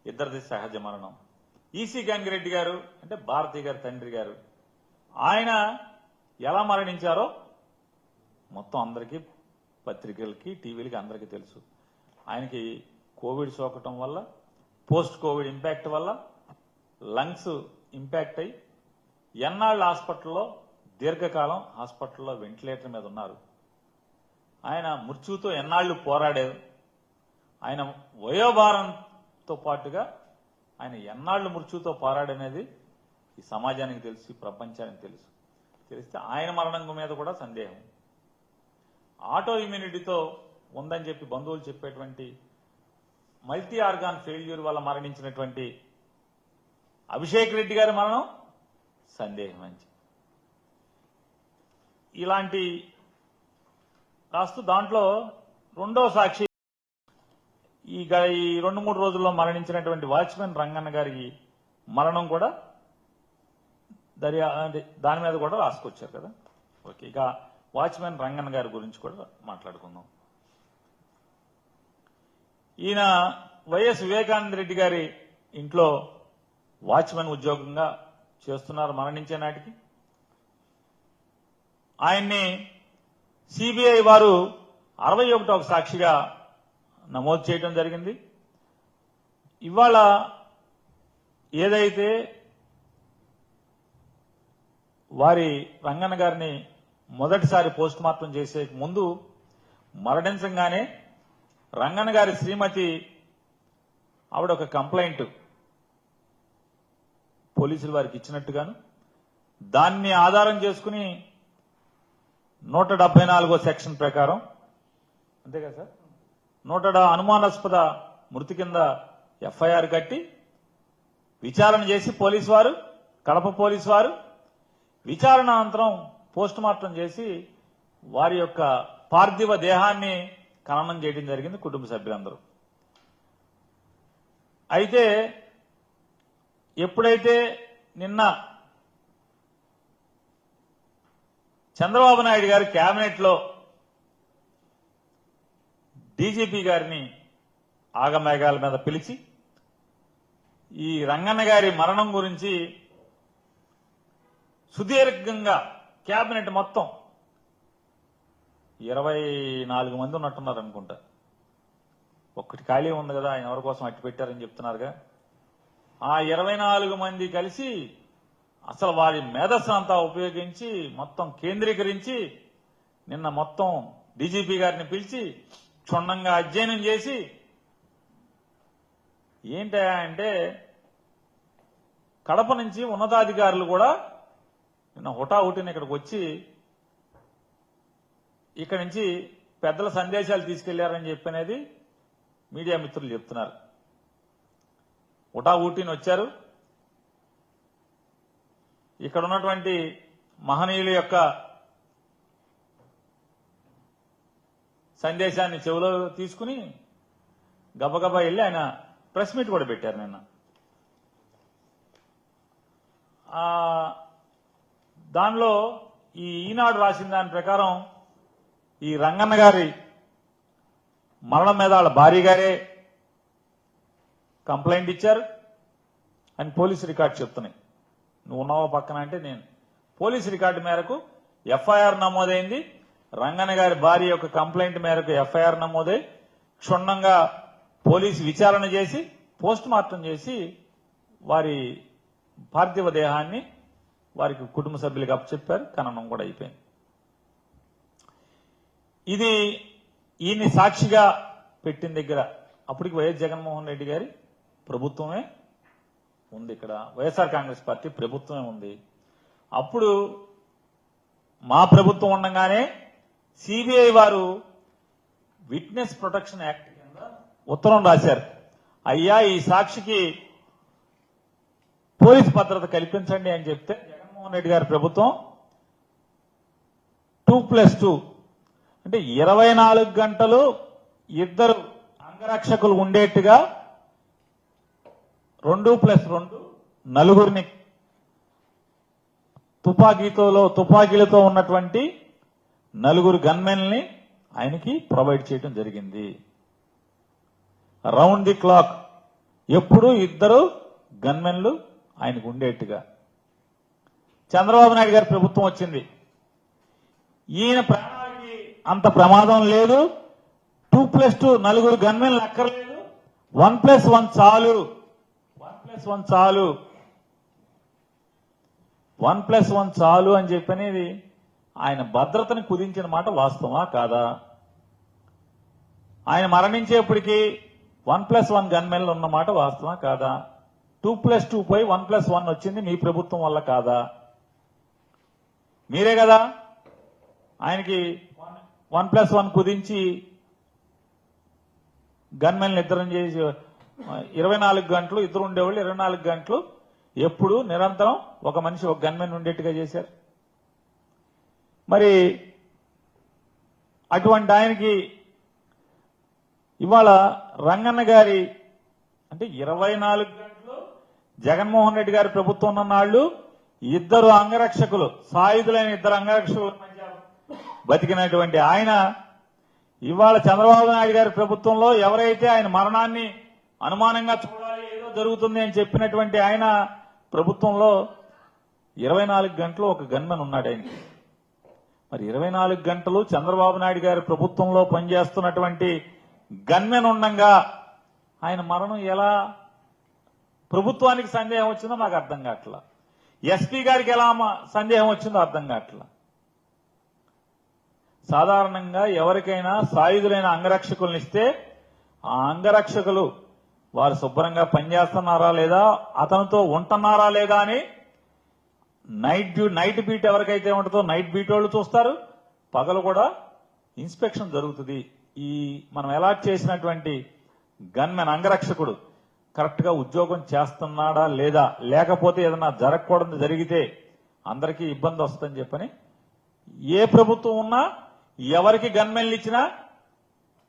ఇద్దరిది సహజ మరణం. ఈసీ గంగిరెడ్డి గారు అంటే భారతి గారి తండ్రి గారు, ఆయన ఎలా మరణించారో మొత్తం అందరికీ, పత్రికలకి, టీవీలకి అందరికీ తెలుసు. ఆయనకి కోవిడ్ సోకటం వల్ల, పోస్ట్ కోవిడ్ ఇంపాక్ట్ వల్ల లంగ్స్ ఇంపాక్ట్ అయ్యి ఎన్నాళ్ళు హాస్పిటల్లో, దీర్ఘకాలం హాస్పిటల్లో వెంటిలేటర్ మీద ఉన్నారు. ఆయన మృత్యుతో ఎన్నాళ్లు పోరాడారు. ఆయన వయోభారంతో పాటుగా ఆయన ఎన్నాళ్లు మృత్యుతో పోరాడనేది ఈ సమాజానికి తెలుసు, ఈ ప్రపంచానికి తెలుసు. తెలిస్తే ఆయన మరణం మీద కూడా సందేహం. ఆటో ఇమ్యూనిటీతో ఉందని చెప్పి బంధువులు చెప్పేటువంటి మల్టీ ఆర్గాన్ ఫెయిల్యూర్ వల్ల మరణించినటువంటి అభిషేక్ రెడ్డి గారి మరణం సందేహం అని చెప్పి ఇలాంటి రాస్తూ దాంట్లో 2వ సాక్షి ఈ 2-3 రోజుల్లో మరణించినటువంటి వాచ్మెన్ రంగన్న గారి మరణం కూడా దాని మీద కూడా రాసుకొచ్చారు కదా. ఓకే, ఇక వాచ్మెన్ రంగన్న గారి గురించి కూడా మాట్లాడుకుందాం. ఈయన వైఎస్ వివేకానంద రెడ్డి గారి ఇంట్లో వాచ్మెన్ ఉద్యోగంగా చేస్తున్నారు. మరణించే నాటికి ఆయన్ని సిబిఐ వారు 61వ సాక్షిగా నమోదు చేయడం జరిగింది. ఇవాళ ఏదైతే వారి రంగన్న గారిని మొదటిసారి పోస్ట్ మార్టం చేసే ముందు మరణించగానే రంగన్న గారి శ్రీమతి ఆవిడ ఒక కంప్లైంట్ పోలీసులు వారికి ఇచ్చినట్టుగాను దాన్ని ఆధారం చేసుకుని 174వ సెక్షన్ ప్రకారం అంతే కదా సార్ 100 అనుమానాస్పద మృతి కింద ఎఫ్ఐఆర్ కట్టి విచారణ చేసి పోలీసు వారు కడప పోలీసు వారు విచారణ అనంతరం పోస్ట్ మార్టం చేసి వారి యొక్క పార్థివ దేహాన్ని ఖననం చేయడం జరిగింది కుటుంబ సభ్యులందరూ. అయితే ఎప్పుడైతే నిన్న చంద్రబాబు నాయుడు గారి కేబినెట్ లో డీజీపీ గారిని ఆగమేఘాల మీద పిలిచి ఈ రంగన్న గారి మరణం గురించి సుదీర్ఘంగా కేబినెట్ మొత్తం 24 మంది ఉన్నట్టున్నారు అనుకుంటా. ఒక్కటి ఖాళీ ఉంది కదా, ఆయన ఎవరి కోసం అట్టి పెట్టారని చెప్తున్నారుగా. ఆ 24 మంది కలిసి అసలు వారి మేధస్సు అంతా ఉపయోగించి మొత్తం కేంద్రీకరించి నిన్న మొత్తం డీజీపీ గారిని పిలిచి క్షుణ్ణంగా అధ్యయనం చేసి ఏంటా అంటే కడప నుంచి ఉన్నతాధికారులు కూడా నిన్న హుటాహుటిని ఇక్కడికి వచ్చి ఇక్కడి నుంచి పెద్దల సందేశాలు తీసుకెళ్లారని చెప్పనేది మీడియా మిత్రులు చెప్తున్నారు. హుటాహుటిని వచ్చారు. ఇక్కడ ఉన్నటువంటి మహనీయుల యొక్క సందేశాన్ని చెవిలో తీసుకుని గబగబా వెళ్ళి ఆయన ప్రెస్ మీట్ కూడా పెట్టారు నిన్న. దానిలో ఈ ఈనాడు రాసిన దాని ప్రకారం ఈ రంగన్న గారి మరణం మీద వాళ్ళ భార్య గారే కంప్లైంట్ ఇచ్చారు అని పోలీసు రికార్డు చెప్తున్నాయి. నువ్వు ఉన్నావో పక్కన అంటే నేను పోలీసు రికార్డు మేరకు ఎఫ్ఐఆర్ నమోదైంది. రంగన్న గారి భార్య యొక్క కంప్లైంట్ మేరకు ఎఫ్ఐఆర్ నమోదై క్షుణ్ణంగా పోలీసు విచారణ చేసి పోస్ట్ మార్టం చేసి వారి పార్థివ దేహాన్ని వారికి కుటుంబ సభ్యులకు అప్పచెప్పారు. ఖననం కూడా అయిపోయింది. ఇది ఈయన్ని సాక్షిగా పెట్టిన దగ్గర అప్పటికి వైఎస్ జగన్మోహన్ రెడ్డి గారి ప్రభుత్వమే ఉంది. ఇక్కడ వైఎస్ఆర్ కాంగ్రెస్ పార్టీ ప్రభుత్వమే ఉంది. అప్పుడు మా ప్రభుత్వం ఉండగానే సిబిఐ వారు విట్నెస్ ప్రొటెక్షన్ యాక్ట్ కింద ఉత్తరం రాశారు. అయ్యా ఈ సాక్షికి పోలీస్ భద్రత కల్పించండి అని చెప్తే జగన్మోహన్ రెడ్డి గారి ప్రభుత్వం 2+2 అంటే 24 గంటలు ఇద్దరు అంగరక్షకులు ఉండేట్టుగా 2+2 నలుగురిని తుపాకీలతో ఉన్నటువంటి 4 గన్మెన్ని ఆయనకి ప్రొవైడ్ చేయడం జరిగింది. రౌండ్ ది క్లాక్ ఎప్పుడు ఇద్దరు గన్మెన్లు ఆయనకు ఉండేట్టుగా. చంద్రబాబు నాయుడు గారి ప్రభుత్వం వచ్చింది. ఈయన ప్రాణానికి అంత ప్రమాదం లేదు. 2+2 నలుగురు గన్మెన్లు అక్కర్లేదు. 1+1 చాలు. 1+1 చాలు. 1+1 చాలు అని చెప్పనేది ఆయన భద్రతను కుదించిన మాట వాస్తవమా కాదా? ఆయన మరణించేప్పటికీ 1+1 గన్మెన్లు ఉన్న మాట వాస్తవమా కాదా? 2+2 పోయి 1+1 వచ్చింది మీ ప్రభుత్వం వల్ల కాదా? మీరే కదా ఆయనకి 1+1 కుదించి గన్మెన్లు ఇద్దరం చేసి 24 గంటలు ఇద్దరు ఉండేవాళ్ళు 24 గంటలు ఎప్పుడు నిరంతరం ఒక మనిషి ఒక గన్మెన్ ఉండేట్టుగా చేశారు. మరి అటువంటి ఆయనకి ఇవాళ రంగన్న గారి అంటే 24 గంటలు జగన్మోహన్ రెడ్డి గారి ప్రభుత్వం ఉన్న నాళ్లు ఇద్దరు అంగరక్షకులు సాయుధులైన ఇద్దరు అంగరక్షకుల మధ్య బతికినటువంటి ఆయన ఇవాళ చంద్రబాబు నాయుడు గారి ప్రభుత్వంలో ఎవరైతే ఆయన మరణాన్ని అనుమానంగా చూడాలి ఏదో జరుగుతుంది అని చెప్పినటువంటి ఆయన ప్రభుత్వంలో 24 గంటలు ఒక గన్మెన్ ఉన్నాడు ఆయనకి. మరి 24 గంటలు చంద్రబాబు నాయుడు గారి ప్రభుత్వంలో పనిచేస్తున్నటువంటి గన్మెన్ ఉండంగా ఆయన మరణం ఎలా ప్రభుత్వానికి సందేహం వచ్చిందో నాకు అర్థం కావట్లా. ఎస్పీ గారికి ఎలా సందేహం వచ్చిందో అర్థం కావట్లా. సాధారణంగా ఎవరికైనా సాయుధులైన అంగరక్షకులను ఇస్తే ఆ అంగరక్షకులు వారు శుభ్రంగా పనిచేస్తున్నారా లేదా, అతనితో ఉంటున్నారా లేదా అని నైట్ బీట్ ఎవరికైతే ఉంటుందో నైట్ బీట్ వాళ్ళు చూస్తారు, పగలు కూడా ఇన్స్పెక్షన్ జరుగుతుంది. ఈ మనం అలాట్ చేసినటువంటి గన్మెన్ అంగరక్షకుడు కరెక్ట్ గా ఉద్యోగం చేస్తున్నాడా లేదా, లేకపోతే ఏదైనా జరగకూడదు జరిగితే అందరికీ ఇబ్బంది వస్తుందని చెప్పని ఏ ప్రభుత్వం ఉన్నా ఎవరికి గన్మెన్లు ఇచ్చినా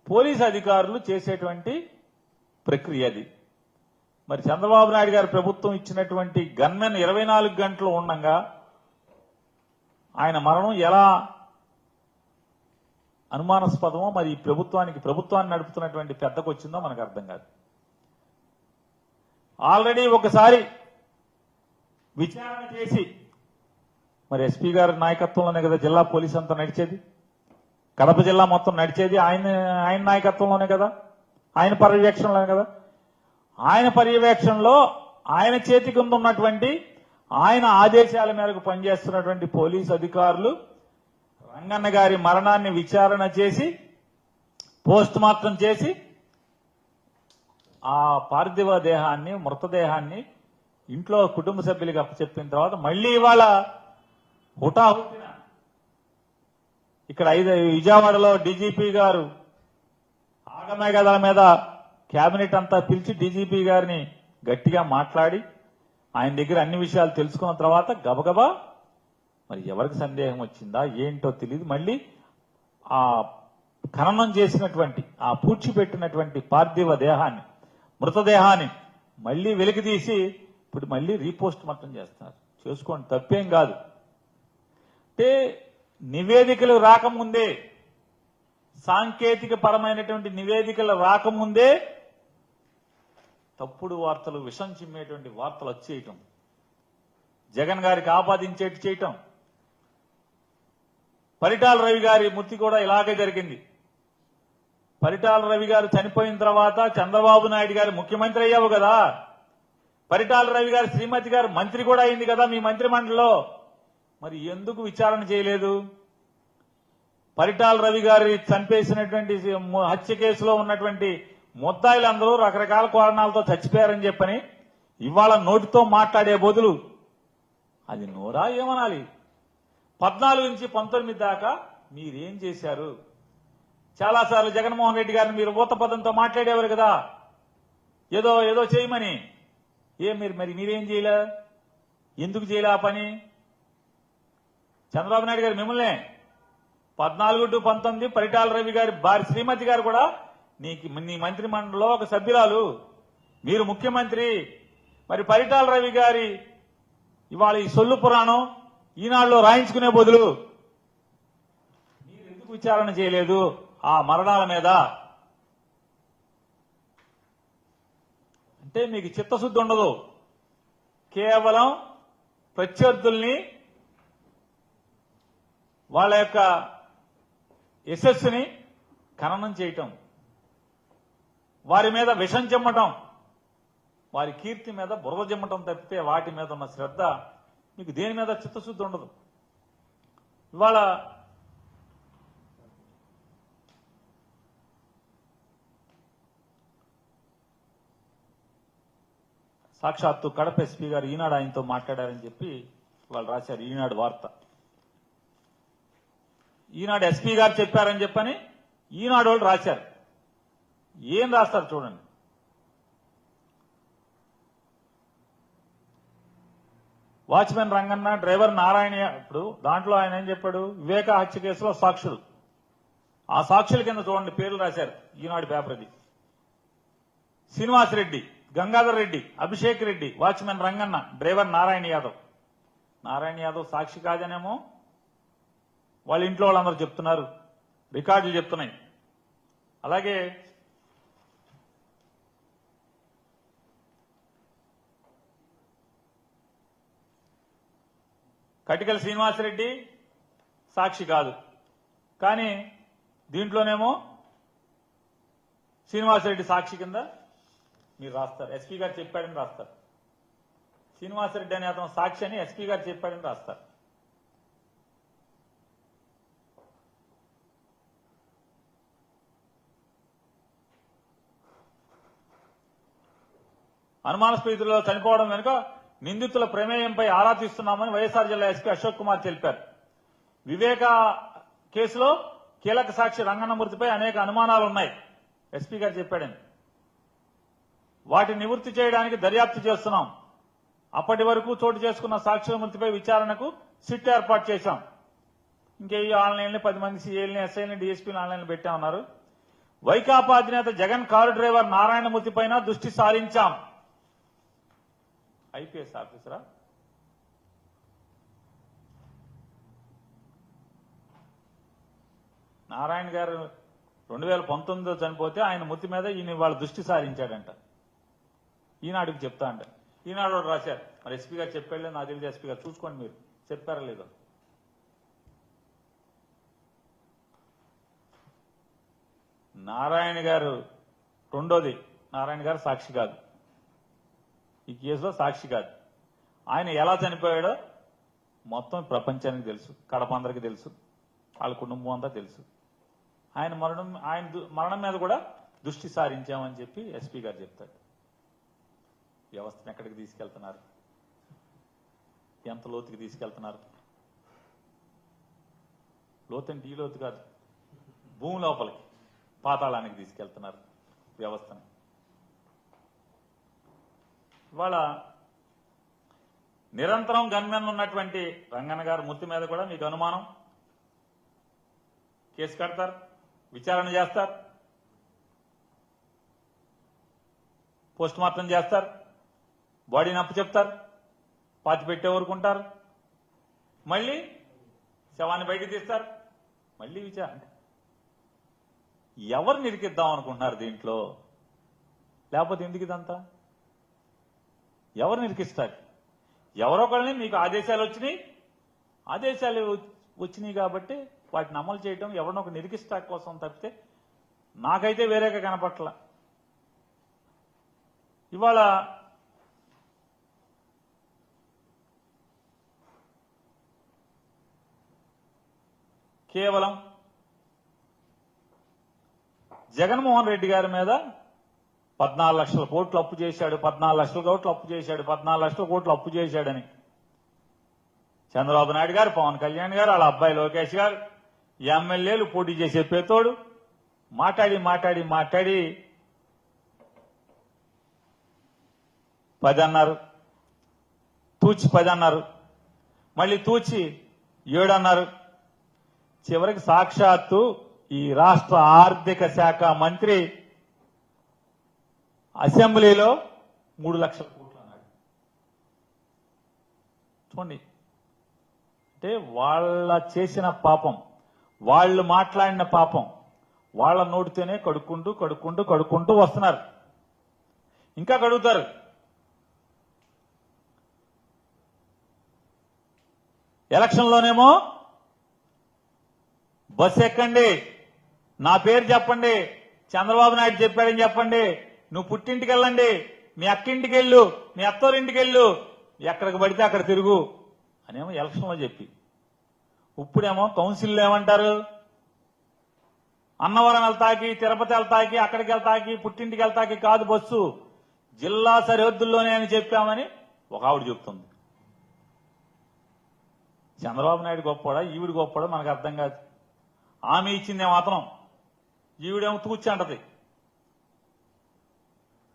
పోలీసు అధికారులు చేసేటువంటి ప్రక్రియ అది. మరి చంద్రబాబు నాయుడు గారి ప్రభుత్వం ఇచ్చినటువంటి గన్మెన్ 24 గంటలు ఉండగా ఆయన మరణం ఎలా అనుమానాస్పదమో మరి ఈ ప్రభుత్వాన్ని నడుపుతున్నటువంటి పెద్దకు వచ్చిందో మనకు అర్థం కాదు. ఆల్రెడీ ఒకసారి విచారణ చేసి మరి ఎస్పీ గారి నాయకత్వంలోనే కదా జిల్లా పోలీస్ అంతా నడిచేది, కడప జిల్లా మొత్తం నడిచేది ఆయన నాయకత్వంలోనే కదా, ఆయన పర్యవేక్షణలోనే కదా. ఆయన పర్యవేక్షణలో ఆయన చేతి కింద ఉన్నటువంటి ఆయన ఆదేశాల మేరకు పనిచేస్తున్నటువంటి పోలీసు అధికారులు రంగన్న గారి మరణాన్ని విచారణ చేసి పోస్ట్ మార్టం చేసి ఆ పార్థివ దేహాన్ని మృతదేహాన్ని ఇంట్లో కుటుంబ సభ్యులకు అప్పచెప్పిన తర్వాత మళ్లీ ఇవాళ హుటాహుటిన ఇక్కడ విజయవాడలో డీజీపీ గారు ఆగమేఘాల మీద కేబినెట్ అంతా పిలిచి డీజీపీ గారిని గట్టిగా మాట్లాడి ఆయన దగ్గర అన్ని విషయాలు తెలుసుకున్న తర్వాత గబగబా మరి ఎవరికి సందేహం వచ్చిందా ఏంటో తెలియదు, మళ్ళీ ఆ ఖననం చేసినటువంటి ఆ పూడ్చిపెట్టినటువంటి పార్థివ దేహాన్ని మృతదేహాన్ని మళ్లీ వెలికి తీసి ఇప్పుడు మళ్లీ రీపోస్ట్ మార్టం చేస్తున్నారు. చేసుకోండి, తప్పేం కాదు. అంటే నివేదికలు రాకముందే, సాంకేతిక పరమైనటువంటి నివేదికలు రాకముందే తప్పుడు వార్తలు, విషం చిమ్మేటువంటి వార్తలు వచ్చేయటం, జగన్ గారికి ఆపాదించేట్టు చేయటం. పరిటాల రవి గారి మృతి కూడా ఇలాగే జరిగింది. పరిటాల రవి గారు చనిపోయిన తర్వాత చంద్రబాబు నాయుడు గారు ముఖ్యమంత్రి అయ్యావు కదా, పరిటాల రవి గారి శ్రీమతి గారు మంత్రి కూడా అయింది కదా మీ మంత్రిమండలిలో, మరి ఎందుకు విచారణ చేయలేదు? పరిటాల రవి గారి చంపేసినటువంటి హత్య కేసులో ఉన్నటువంటి ముద్దాయిలందరూ రకరకాల కారణాలతో చచ్చిపోయారని చెప్పని ఇవాళ నోటితో మాట్లాడే బదులు అది నోరా ఏమనాలి? 14 నుంచి 19 దాకా మీరేం చేశారు? చాలాసార్లు జగన్మోహన్ రెడ్డి గారిని మీరు ఊతపదంతో మాట్లాడేవారు కదా, ఏదో ఏదో చేయమని. మరి మీరేం చేయలే? ఎందుకు చేయలే ఆ పని? చంద్రబాబు నాయుడు గారు మిమ్మల్నే 14 టు 19 పరిటాల రవి గారి భార్య శ్రీమతి గారు కూడా నీ మంత్రి మండలిలో ఒక సభ్యురాలు, మీరు ముఖ్యమంత్రి. మరి పరిటాల రవి గారి ఇవాళ ఈ సొల్లు పురాణం ఈనాడులో రాయించుకునే బదులు మీరు ఎందుకు విచారణ చేయలేదు ఆ మరణాల మీద? అంటే మీకు చిత్తశుద్ధి ఉండదు, కేవలం ప్రత్యర్థుల్ని వాళ్ళ యొక్క యశస్సుని ఖననం చేయటం, వారి మీద విషం చెమ్మటం, వారి కీర్తి మీద బురద చెమ్మటం తప్పితే వాటి మీద ఉన్న శ్రద్ధ మీకు దేని మీద చిత్తశుద్ధి ఉండదు. ఇవాళ సాక్షాత్తు కడప ఎస్పీ గారు ఈనాడు ఆయనతో మాట్లాడారని చెప్పి వాళ్ళు రాశారు ఈనాడు వార్త. ఈనాడు ఎస్పీ గారు చెప్పారని చెప్పని ఈనాడు వాళ్ళు రాశారు. ఏం రాస్తారు చూడండి. Watchman Ranganna, driver Narayana. ఇప్పుడు దాంట్లో ఆయన ఏం చెప్పాడు? వివేక హత్య కేసులో సాక్షులు, ఆ సాక్షుల కింద చూడండి పేర్లు రాశారు ఈనాడు పేపర్ అది. Srinivasa Reddy, Gangadhar Reddy, Abhishek Reddy, watchman Ranganna, driver Narayana Yadav. నారాయణ యాదవ్ సాక్షి కాదనేమో వాళ్ళ ఇంట్లో వాళ్ళందరూ చెప్తున్నారు, రికార్డులు చెప్తున్నాయి. అలాగే కటికల శ్రీనివాసరెడ్డి సాక్షి కాదు. కానీ దీంట్లోనేమో శ్రీనివాసరెడ్డి సాక్షి కింద మీరు రాస్తారు, ఎస్పీ గారు చెప్పాడని రాస్తారు. శ్రీనివాసరెడ్డి అనే అతను సాక్షి అని ఎస్పీ గారు చెప్పాడని రాస్తారు. అనుమానాస్పదలో చనిపోవడం వెనుక నిందితుల ప్రమేయంపై ఆరా తీస్తున్నామని వైఎస్ఆర్ జిల్లా ఎస్పీ అశోక్ కుమార్ తెలిపారు. వివేక కేసులో కీలక సాక్షి రంగన్నమూర్తిపై అనేక అనుమానాలు ఉన్నాయి, ఎస్పీ గారు చెప్పాడని. వాటిని నివృత్తి చేయడానికి దర్యాప్తు చేస్తున్నాం. అప్పటి వరకు చోటు చేసుకున్న సాక్షుల మృతిపై విచారణకు సిట్ ఏర్పాటు చేశాం. ఇంకే ఆన్లైన్లో 10 మంది సీఏల్ని, ఎస్ఐల్ని, డీఎస్పీని ఆన్లైన్లో పెట్టామన్నారు. వైకాపా అధినేత జగన్ కారు డ్రైవర్ నారాయణమూర్తిపైన దృష్టి సారించాం. ఐపీఎస్ ఆఫీసరా? నారాయణ గారు 2019లో చనిపోతే ఆయన మృతి మీద ఈయన వాళ్ళ దృష్టి సారించాడంట. ఈనాడుకి చెప్తా అంట. ఈనాడు రాశారు. మరి ఎస్పీ గారు చెప్పాడు, నాకు తెలియదు. ఎస్పీ గారు చూసుకోండి, మీరు చెప్పారా లేదో. నారాయణ గారు రెండోది, నారాయణ గారు సాక్షి కాదు, ఈ కేసులో సాక్షి కాదు. ఆయన ఎలా చనిపోయాడో మొత్తం ప్రపంచానికి తెలుసు, కడప అందరికీ తెలుసు, వాళ్ళ కుటుంబం అంతా తెలుసు. ఆయన మరణం మీద కూడా దృష్టి సారించామని చెప్పి ఎస్పీ గారు చెప్తాడు. వ్యవస్థను ఎక్కడికి తీసుకెళ్తున్నారు, ఎంత లోతుకి తీసుకెళ్తున్నారు? లోతంటే ఈ లోతు కాదు, భూమి లోపలికి, పాతాళానికి తీసుకెళ్తున్నారు వ్యవస్థను. ఇవాళ నిరంతరం గన్మెన్ ఉన్నటువంటి రంగన్న గారు మృతి మీద కూడా మీకు అనుమానం, కేసు కడతారు, విచారణ చేస్తారు, పోస్ట్ మార్టం చేస్తారు, బాడీని అప్పు చెప్తారు, పాతి పెట్టే ఊరుకుంటారు, మళ్ళీ శవాన్ని బయటికి తీస్తారు, మళ్ళీ విచారణ. ఎవరు నిరికిద్దాం అనుకుంటున్నారు దీంట్లో? లేకపోతే ఎందుకు ఇదంతా? ఎవరు నిరికిస్తారు? ఎవరొకరిని మీకు ఆదేశాలు వచ్చినాయి కాబట్టి వాటిని అమలు చేయడం ఎవరినొక నిరికిస్తా కోసం తప్పితే నాకైతే వేరేగా కనపట్ల. ఇవాళ కేవలం జగన్మోహన్ రెడ్డి గారి మీద 14 లక్షల కోట్లు అప్పు చేశాడు, 14 లక్షల కోట్లు అప్పు చేశాడు, 14 లక్షల కోట్లు అప్పు చేశాడని చంద్రబాబు నాయుడు గారు, పవన్ కళ్యాణ్ గారు, వాళ్ళ అబ్బాయి లోకేష్ గారు, ఎమ్మెల్యేలు పోటీ చేసే పేతోడు మాట్లాడి 10 అన్నారు, తూచి 10 అన్నారు, మళ్ళీ తూచి 7 అన్నారు. చివరికి సాక్షాత్తు ఈ రాష్ట్ర ఆర్థిక శాఖ మంత్రి అసెంబ్లీలో 3 లక్షల కోట్లు అన్నాడు. చూడండి, అంటే వాళ్ళ చేసిన పాపం, వాళ్ళు మాట్లాడిన పాపం వాళ్ళ నోటితోనే కడుక్కుంటూ వస్తున్నారు. ఇంకా కడుగుతారు. ఎలక్షన్లోనేమో బస్సు ఎక్కండి, నా పేరు చెప్పండి, చంద్రబాబు నాయుడు చెప్పాడని చెప్పండి, నువ్వు పుట్టింటికి వెళ్ళండి, మీ అక్కింటికి వెళ్ళు, మీ అత్తోరింటికి వెళ్ళు, ఎక్కడికి పడితే అక్కడ తిరుగు అనేమో ఎలక్షన్లో చెప్పి, ఇప్పుడేమో కౌన్సిల్లో ఏమంటారు? అన్నవరం వెళ్తాకి, తిరుపతి వెళ్తాకి, అక్కడికి వెళ్తాకి, పుట్టింటికి వెళ్తాకి కాదు బస్సు, జిల్లా సరిహద్దుల్లోనే అని చెప్పామని ఒక ఆవిడ చెప్తుంది. చంద్రబాబు నాయుడు గొప్పవాడా, ఈవిడ గొప్పవాడా మనకు అర్థం కాదు. ఆమె ఇచ్చిందే మాత్రం, ఈవిడేమో తూచి అంటది.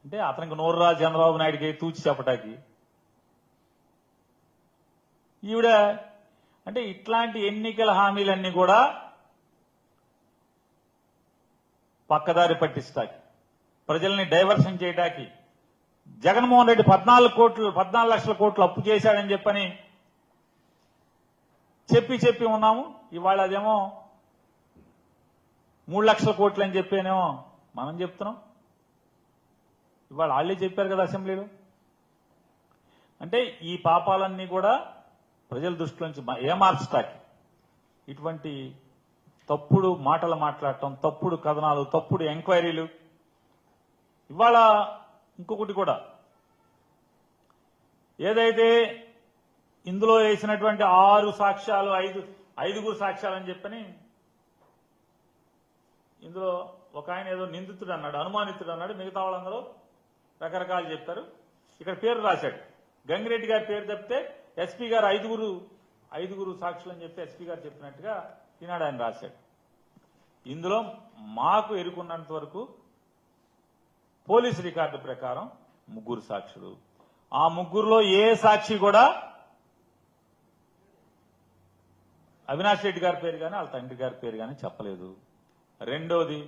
అంటే అతనికి నోరు రా చంద్రబాబు నాయుడికి తూచి చెప్పటానికి. ఈవిడ అంటే ఇట్లాంటి ఎన్నికల హామీలన్నీ కూడా పక్కదారి పట్టిస్తాయి, ప్రజల్ని డైవర్షన్ చేయడానికి. జగన్మోహన్ రెడ్డి 14 లక్షల కోట్లు అప్పు చేశాడని చెప్పి ఉన్నాము. ఇవాళ అదేమో 3 లక్షల కోట్లు అని చెప్పేనేమో మనం చెప్తున్నాం. ఇవాళ వాళ్ళే చెప్పారు కదా అసెంబ్లీలో. అంటే ఈ పాపాలన్నీ కూడా ప్రజల దృష్టిలోంచి ఏమార్చటానికి ఇటువంటి తప్పుడు మాటలు మాట్లాడటం, తప్పుడు కథనాలు, తప్పుడు ఎంక్వైరీలు. ఇవాళ ఇంకొకటి కూడా, ఏదైతే ఇందులో వేసినటువంటి 6 సాక్ష్యాలు, ఐదుగురు సాక్ష్యాలు అని చెప్పని, ఇందులో ఒక ఆయన ఏదో నిందితుడు అన్నాడు, అనుమానితుడు అన్నాడు, మిగతా వాళ్ళందరూ రకరకాలు చెప్పారు. ఇక్కడ పేరు రాశాడు, గంగిరెడ్డి గారి పేరు తప్పితే ఎస్పీ గారు ఐదుగురు సాక్షులు అని చెప్పి ఎస్పీ గారు చెప్పినట్టుగా ఈనాడు ఆయన రాశాడు. ఇందులో మాకు ఎరుకున్నంత వరకు పోలీసు రికార్డు ప్రకారం 3 సాక్షులు. ఆ 3లో ఏ సాక్షి కూడా అవినాష్ రెడ్డి గారి పేరు కానీ వాళ్ళ తండ్రి గారి పేరు కానీ చెప్పలేదు. రెండోది,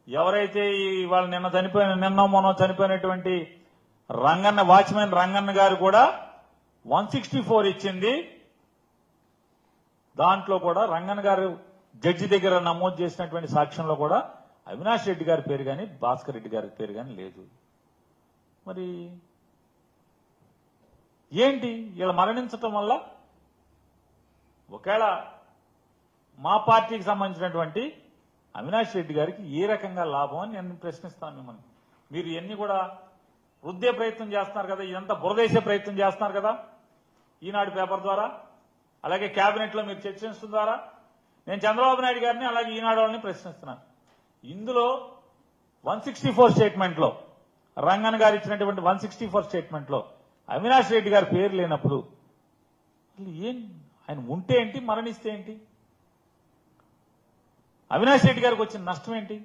ఎవరైతే వాళ్ళు నిన్న మొన్న చనిపోయినటువంటి రంగన్న, వాచ్మెన్ రంగన్న గారు కూడా 164 ఇచ్చింది. దాంట్లో కూడా రంగన్న గారు జడ్జి దగ్గర నమోదు చేసినటువంటి సాక్ష్యంలో కూడా అవినాష్ రెడ్డి గారి పేరు కానీ భాస్కర్ రెడ్డి గారి పేరు కానీ లేదు. మరి ఏంటి ఇలా మరణించటం వల్ల ఒకవేళ మా పార్టీకి సంబంధించినటువంటి అవినాష్ రెడ్డి గారికి ఏ రకంగా లాభం అని నేను ప్రశ్నిస్తాను మిమ్మల్ని. మీరు ఇవన్నీ కూడా రుద్దే ప్రయత్నం చేస్తున్నారు కదా, ఇదంతా బురదేసే ప్రయత్నం చేస్తున్నారు కదా ఈనాడు పేపర్ ద్వారా, అలాగే కేబినెట్లో మీరు చర్చించడం ద్వారా. నేను చంద్రబాబు నాయుడు గారిని అలాగే ఈనాడు వాళ్ళని ప్రశ్నిస్తున్నాను. ఇందులో 164 స్టేట్మెంట్లో, రంగన్ గారు ఇచ్చినటువంటి 164 స్టేట్మెంట్లో అవినాష్ రెడ్డి గారి పేరు లేనప్పుడు ఏం, ఆయన ఉంటే ఏంటి, మరణిస్తే ఏంటి, అవినాష్ రెడ్డి గారికి వచ్చిన నష్టం ఏంటి?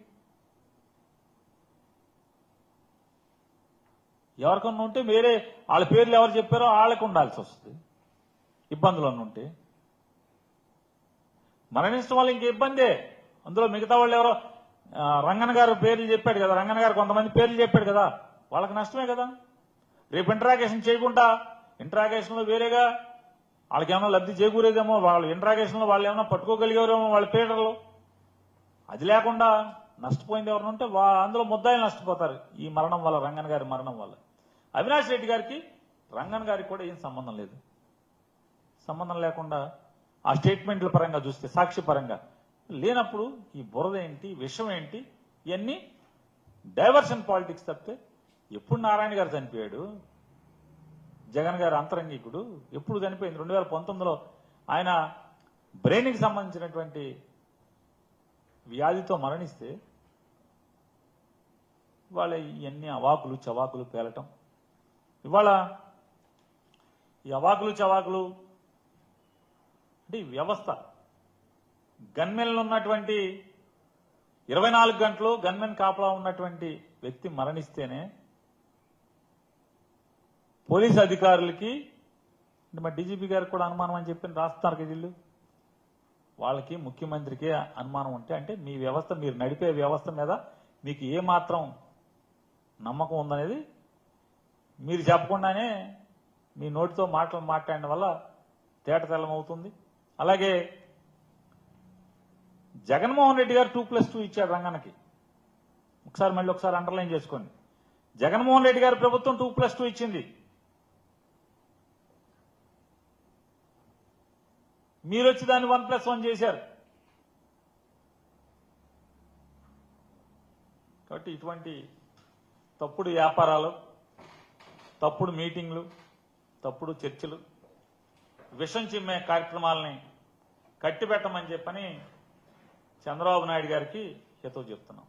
ఎవరికన్నా ఉంటే వేరే వాళ్ళ పేర్లు ఎవరు చెప్పారో వాళ్ళకు ఉండాల్సి వస్తుంది. ఇబ్బందులు ఉంటే మరణించడం వల్ల ఇంక ఇబ్బందే. అందులో మిగతా వాళ్ళు ఎవరో రంగన్ గారు పేర్లు చెప్పాడు కదా, రంగన్ గారు కొంతమంది పేర్లు చెప్పాడు కదా, వాళ్ళకి నష్టమే కదా. రేపు ఇంట్రాగేషన్ చేయకుండా ఇంట్రాగేషన్లో వేరేగా వాళ్ళకి ఏమైనా లబ్ధి చేకూరేదేమో, వాళ్ళ ఇంట్రాగేషన్లో వాళ్ళు ఏమైనా పట్టుకోగలిగేవారేమో వాళ్ళ పేర్లలో. అది లేకుండా నష్టపోయింది ఎవరిని ఉంటే అందులో ముద్దాయిలు నష్టపోతారు ఈ మరణం వల్ల, రంగన్ గారి మరణం వల్ల. అవినాష్ రెడ్డి గారికి రంగన్ గారికి కూడా ఏం సంబంధం లేదు. సంబంధం లేకుండా ఆ స్టేట్మెంట్ల పరంగా చూస్తే, సాక్షి పరంగా లేనప్పుడు ఈ బురద ఏంటి, విషయం ఏంటి, ఇవన్నీ డైవర్షన్ పాలిటిక్స్ తప్పితే. ఎప్పుడు నారాయణ గారు చనిపోయాడు, జగన్ గారు అంతరంగికుడు ఎప్పుడు చనిపోయింది? 2019లో ఆయన బ్రెయిన్కి సంబంధించినటువంటి వ్యాధితో మరణిస్తే ఇవాళ ఇవన్నీ అవాకులు చవాకులు పేలటం. ఇవాళ ఈ అవాకులు చవాకులు అంటే ఈ వ్యవస్థ, గన్మెన్లు ఉన్నటువంటి 24 గంటలు గన్మెన్ కాపలా ఉన్నటువంటి వ్యక్తి మరణిస్తేనే పోలీసు అధికారులకి, అంటే మా డీజీపీ గారికి కూడా అనుమానం అని చెప్పి రాస్తున్నారు కదా వీళ్ళు, వాళ్ళకి ముఖ్యమంత్రికి అనుమానం ఉంటే, అంటే మీ వ్యవస్థ, మీరు నడిపే వ్యవస్థ మీద మీకు ఏమాత్రం నమ్మకం ఉందనేది మీరు చెప్పకుండానే మీ నోటితో మాటలు మాట్లాడడం వల్ల తేటతెల్లం అవుతుంది. అలాగే జగన్మోహన్ రెడ్డి గారు 2+2 ఇచ్చాడు రంగన్నకి. మళ్ళీ ఒకసారి అండర్లైన్ చేసుకోండి. జగన్మోహన్ రెడ్డి గారి ప్రభుత్వం 2+2 ఇచ్చింది. మీరు వచ్చి దాన్ని 1+1 చేశారు. కాబట్టి ఇటువంటి తప్పుడు వ్యాపారాలు, తప్పుడు మీటింగ్లు, తప్పుడు చర్చలు, విషం చిమ్మే కార్యక్రమాలని కట్టిపెట్టమని చెప్పని చంద్రబాబు నాయుడు గారికి హితవు చెప్తున్నాం.